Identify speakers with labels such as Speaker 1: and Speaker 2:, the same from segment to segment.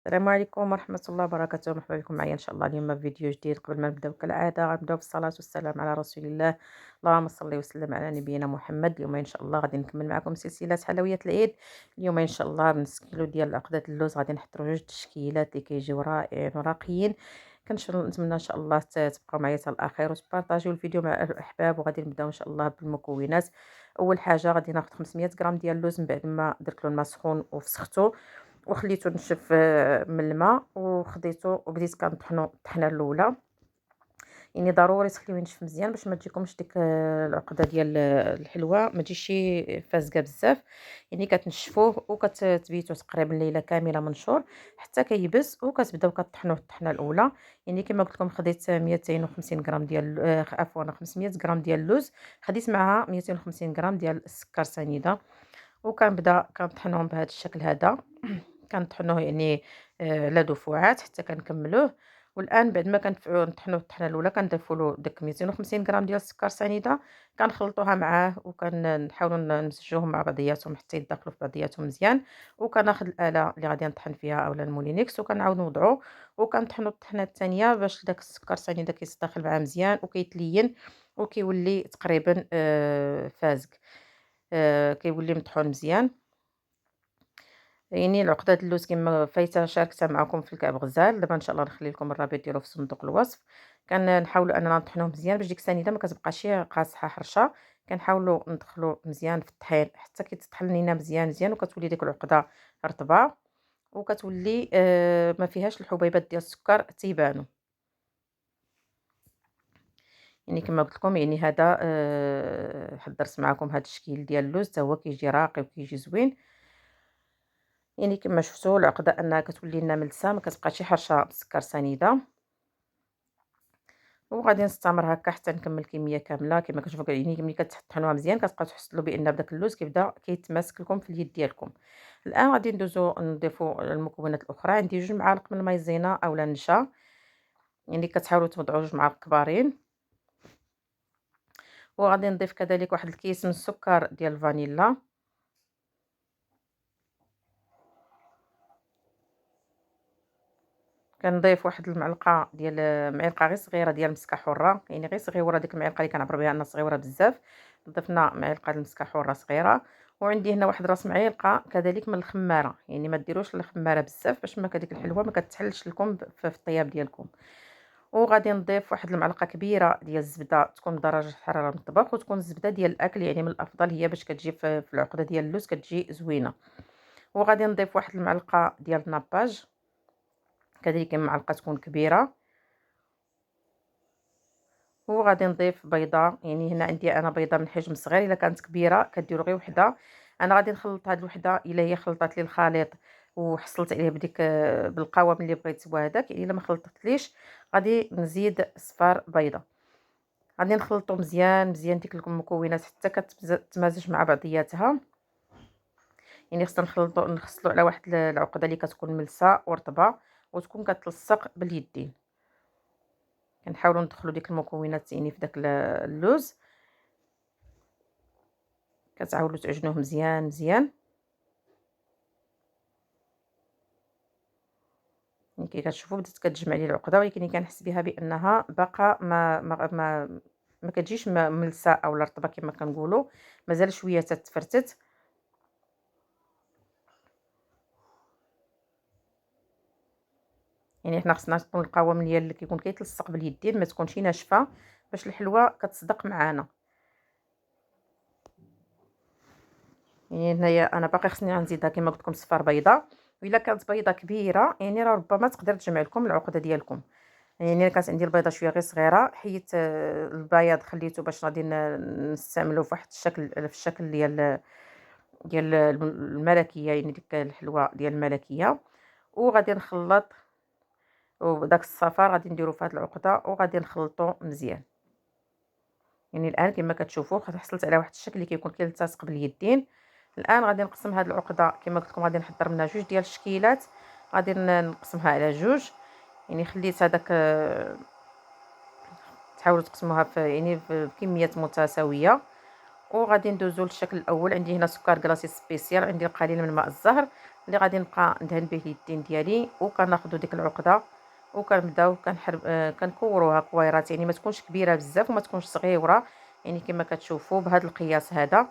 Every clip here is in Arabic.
Speaker 1: السلام عليكم ورحمة الله وبركاته، مرحبا بكم معايا إن شاء الله اليوم في فيديو جديد. قبل ما نبداو كالعادة غنبداو بالصلاة والسلام على رسول الله. اللهم صل وسلم على نبينا محمد. اليوم إن شاء الله غادي نكمل معكم سلسلة حلويات العيد. اليوم إن شاء الله بنص كيلو ديال عقدة اللوز غادي نحضروا جوج تشكيلات اللي كيجيو رائعين وراقيين. نتمنى إن شاء الله تبقاو معايا حتى الأخير وتبارطاجيو الفيديو مع الأحباب. وغادي نبداو إن شاء الله بالمكونات. أول حاجة غادي ناخد 500 غرام ديال اللوز من بعد ما درت له الماء سخون وفسختو وخليته نشف من الماء وخديته وبديت كنطحنو الطحنه الاولى. يعني ضروري تخليوه ينشف مزيان باش ما تجيكمش ديك العقده ديال الحلوه ما تجيش فازكه بزاف. يعني كتنشفوه وكتبيتوه تقريبا ليله كامله منشور حتى كيبس وكتبداو كطحنوه الطحنه الاولى. يعني كما قلت لكم خديت 250 غرام ديال عفوا 500 غرام ديال اللوز. خديت معها 250 غرام ديال السكر سنيده وكنبدا كنطحنهم بهذا الشكل هذا. كنطحنوه يعني على دفعات حتى كنكملوه. والآن بعد ما نطحنوه الطحنة الأولى كنضيفوا له داك 250 غرام ديال السكر سنيدة. كنخلطوها معاه وكنحاولوا نمزجوهم مع بعضياتهم حتى يدخلوا في بعضياتهم مزيان. وكناخذ الآلة اللي غادي نطحن فيها أولا المولينكس وكنعاود نوضعو وكنطحنوا الطحنة الثانية باش داك السكر سنيدة كيتداخل معاه مزيان وكيتلين وكيولي تقريبا فازك. كيولي مطحون مزيان. يعني العقدة اللوز كما فايتة شاركتها معكم في الكعب غزال. دابا ان شاء الله نخلي لكم الرابط ديالو في صندوق الوصف. كنحاولوا اننا نطحنوه مزيان باش ديك السنيده ما كتبقاش قاصحه حرشه. كنحاولوا ندخلوا مزيان في الطحين حتى كيتطحن لينا مزيان مزيان وكتولي ديك العقده رطبه وكتولي ما فيهاش الحبيبات ديال السكر تيبانوا. يعني كما قلت لكم يعني هذا حضرت معكم هذا الشكل ديال اللوز حتى هو كيجي راقي وكيجي زوين. يعني كما شفتوا العقده انها كتولي لنا ملسه ما كتبقاش حرشه بالسكر سنيده. وغادي نستمر هكا حتى نكمل الكميه كامله. كما كتشوفوا يعني ملي كتطحنوها مزيان كتبقاو تحسوا بان بداك اللوز كيبدا كيتماسك لكم في اليد ديالكم. الان غادي ندوزو نضيفوا المكونات الاخرى. عندي 2 معالق من المايزينا اولا النشا. يعني كتحاولوا توضعوا 2 معالق كبارين. وغادي نضيف كذلك واحد الكيس من السكر ديال الفانيلا. كنضيف واحد المعلقه ديال معلقه غير صغيره ديال المسكه حره. يعني غير صغيره ديك المعلقه اللي كنعبر بها انا صغيره بزاف. ضفنا معلقه المسكه حره صغيره. وعندي هنا واحد راس معلقه كذلك من الخماره. يعني ما ديروش الخماره بزاف باش ما كديك الحلوه ما كتحلش لكم في الطياب ديالكم. وغادي نضيف واحد المعلقه كبيره ديال الزبده تكون بدرجه حراره المطبخ وتكون الزبده ديال الاكل. يعني من الافضل هي باش كتجي في العقده ديال اللوز كتجي زوينه. وغادي نضيف واحد المعلقه ديال الناباج كذلك معلقه تكون كبيره. وغادي نضيف بيضه. يعني هنا عندي انا بيضه من حجم صغير. الا كانت كبيره كديروا غير وحده. انا غادي نخلط هاد الوحده الا هي خلطات لي الخليط وحصلت عليه بديك بالقوام اللي بغيت هو هذاك. يعني الا ما خلطتليش غادي نزيد صفار بيضه. غادي نخلطو مزيان مزيان ديك المكونات حتى كتمازج مع بعضياتها. يعني خصنا نغسلو على واحد العقده اللي كتكون ملسه ورطبه وتكون كتلصق باليدين. كنحاولوا ندخلوا ديك المكونات يعني في داك اللوز. كتعاودوا تعجنوه مزيان مزيان. يعني كي كتشوفوا بدات كتجمع لي العقده ولكن كنحس بها بانها باقا ما كتجيش ملسه او رطبه كما كنقولوا. مازال شويه تتفرتت. يعني حنا خصنا تكون القوام ديال اللي كيكون كيتلصق باليدين ما تكونش ناشفه باش الحلوه كتصدق معانا. يعني هنايا انا باقي خصني غنزيدها كما قلت لكم صفار بيضاء. والا كانت بيضه كبيره يعني راه ربما تقدر تجمع لكم العقده ديالكم. يعني انا كانت عندي البيضه شويه غير صغيره حيت البياض خليته باش غادي نستعملو في واحد الشكل في الشكل ديال الملكيه. يعني ديك الحلوه ديال الملكيه. وغادي نخلط وداك الصفار غادي نديرو في هاد العقده وغادي نخلطو مزيان. يعني الان كما كتشوفوا حصلت على واحد الشكل اللي كيكون كيلتصق باليدين. الان غادي نقسم هاد العقده كما قلت لكم غادي نحضر منها 2 ديال الشكيلات. غادي نقسمها على 2. يعني خليت هذاك تحاولوا تقسموها في يعني بكميات متساويه. وغادي ندوزو للشكل الاول. عندي هنا سكر كلاصي سبيسيال. عندي القليل من ماء الزهر اللي غادي نبقى ندهن به اليدين ديالي. وكناخذوا ديك العقده وكنبداو كنحرب كنكوروها كويرات، يعني ما تكونش كبيره بزاف وما تكونش صغيره، يعني كما كتشوفوا بهذا القياس هذا.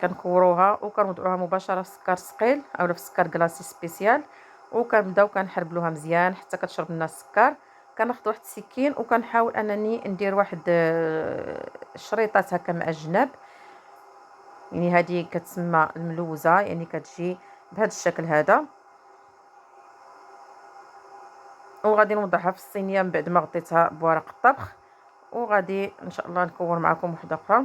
Speaker 1: كنكوروها وكنوضعوها مباشره في السكر ثقيل اولا في السكر كلاصي سبيسيال، وكنبداو كنحربلوها مزيان حتى كتشرب لنا السكر. كناخذ واحد السكين وكنحاول انني ندير واحد شريطات هكا مع الجناب، يعني هذه كتسمى الملوزه، يعني كتجي بهذا الشكل هذا. وغادي نوضعها في الصينيه من بعد ما غطيتها بورق الطبخ. وغادي ان شاء الله نكور معكم وحده اخرى.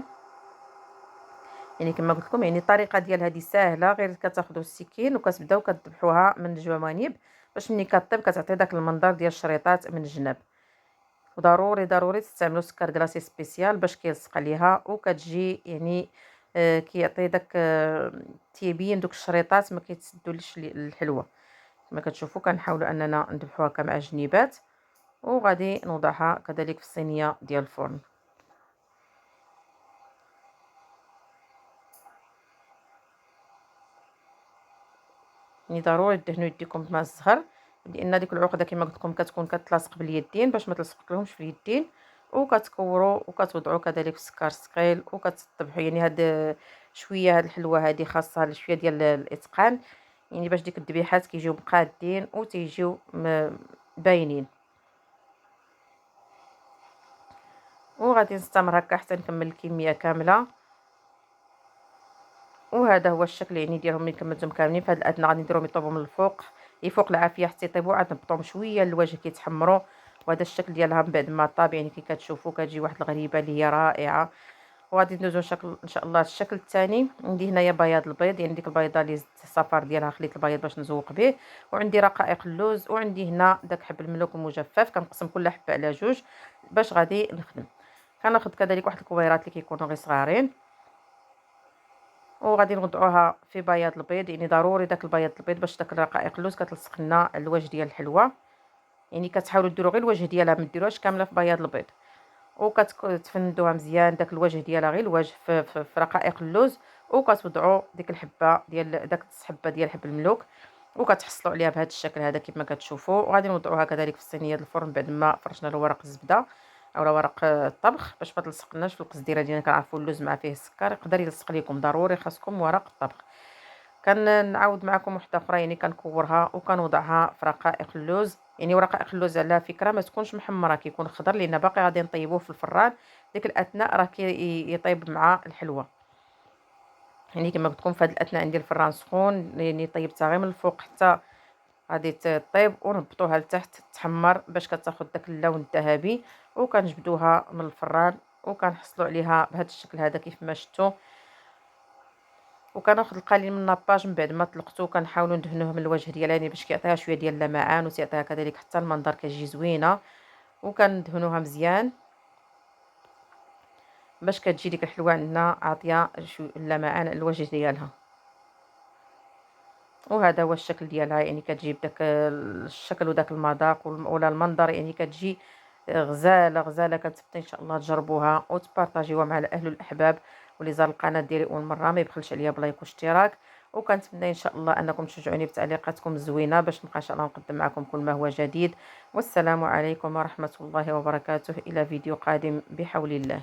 Speaker 1: يعني كما قلت لكم، يعني الطريقه ديال هذه ساهله، غير كتاخذوا السكين وكتبداو كتذبحوها من الجوانب باش ملي كطيب كتعطي داك المنظر ديال الشريطات من الجناب. وضروري ضروري تستعملوا سكر كلاصي سبيسيال باش كيلصق عليها وكتجي يعني كيعطي داك تيبين دوك الشريطات ما كيتسدولش الحلوه. كما كتشوفوا كنحاولوا اننا نذبحوها كمع الجنيبات، وغادي نوضعها كذلك في الصينيه ديال الفرن. يعني ضروري تدهنوا يديكم بماء الزهر، لان ديك العقده كما قلت لكم كتكون كتلاصق باليدين باش ما تلصق لهمش في اليدين. وكتكوروا وكتوضعوا كذلك في السكر ثقيل وكتطبحوا. يعني هاد شويه هاد الحلوه هذه خاصها شويه ديال الاتقان، يعني باش ديك الذبيحات كيجيو مقادين وتيجيو باينين. وغادي نستمر هكا حتى نكمل الكميه كامله. وهذا هو الشكل يعني ديالهم ملي كملتهم كاملين. في هذا الادنى غادي نديرهم يطيبوا من الفوق يفوق العافيه حتى يطيبوا، عاد نهبطهم شويه الوجه كيتحمروا. وهذا الشكل ديالها من بعد ما طاب، يعني كي كتشوفوا كتجي واحد الغريبه اللي هي رائعه. وغادي ندوزو شكل ان شاء الله الشكل الثاني. عندي هنايا بياض البيض، يعني ديك البيضه اللي زدت الصفار ديالها خليت البيض باش نزوق به. وعندي رقائق اللوز، وعندي هنا داك حب الملوك المجفف كنقسم كل حبه على جوج باش غادي نخدم. كناخذ كذلك واحد الكويرات اللي كيكونوا غير صغارين، وغادي نوضعوها في بياض البيض. يعني ضروري داك البياض البيض باش داك الرقائق اللوز كتلصق لنا الوجه ديال الحلوه. يعني كتحاولوا ديروا غير الوجه ديالها، ما ديروهاش كامله في بياض البيض. وكتفندوها مزيان داك الوجه ديالها غير الوجه في رقائق اللوز. وكتوضعوا ديك الحبه ديال داك الحبه ديال حب الملوك وكتحصلوا عليها بهذا الشكل هذا كما كتشوفوا. وغادي نوضعوها كذلك في الصينيه ديال الفرن بعد ما فرشنا له ورق الزبده اولا ورق الطبخ باش ما تلصقناش في القصديره ديالنا. كنعرفوا اللوز مع فيه السكر يقدر يلصق لكم، ضروري خاصكم ورق الطبخ. كنعاود معكم وحده اخرى، يعني كنكورها وكنوضعها في رقائق اللوز. يعني ورقائق اللوز على فكره ما تكونش محمره، كيكون خضر لان باقي غادي نطيبوه في الفران. ديك الاثناء راه يطيب مع الحلوه. يعني كما قلت لكم في هذا الاثناء عندي الفران سخون، يعني طيبتها غير من الفوق حتى غادي تطيب، ونهبطوها لتحت تحمر باش كتاخذ داك اللون الذهبي. وكنجبدوها من الفران وكنحصلوا عليها بهذا الشكل هذا كيف ما شفتوا. وكناخذ القليل من الناباج من بعد ما طلقته كنحاولوا ندهنوه من الوجه ديالها، يعني باش كيعطيها شويه ديال اللمعان وتعطيها كذلك حتى المنظر كتجي زوينه. وكندهنوها مزيان باش كتجي ديك الحلوه عندنا عاطيه شويه اللمعان الوجه ديالها. وهذا هو الشكل ديالها، يعني كتجي بداك الشكل وداك المذاق ولا المنظر، يعني كتجي غزاله غزاله. كنتمنى ان شاء الله تجربوها وتبارطاجيوها مع الاهل والاحباب. واللي زار القناه ديالي اول مره ما يبخلش عليا بلايك واشتراك. وكنتمنى ان شاء الله انكم تشجعوني بتعليقاتكم الزوينه باش نبقى ان شاء الله نقدم معكم كل ما هو جديد. والسلام عليكم ورحمه الله وبركاته، الى فيديو قادم بحول الله.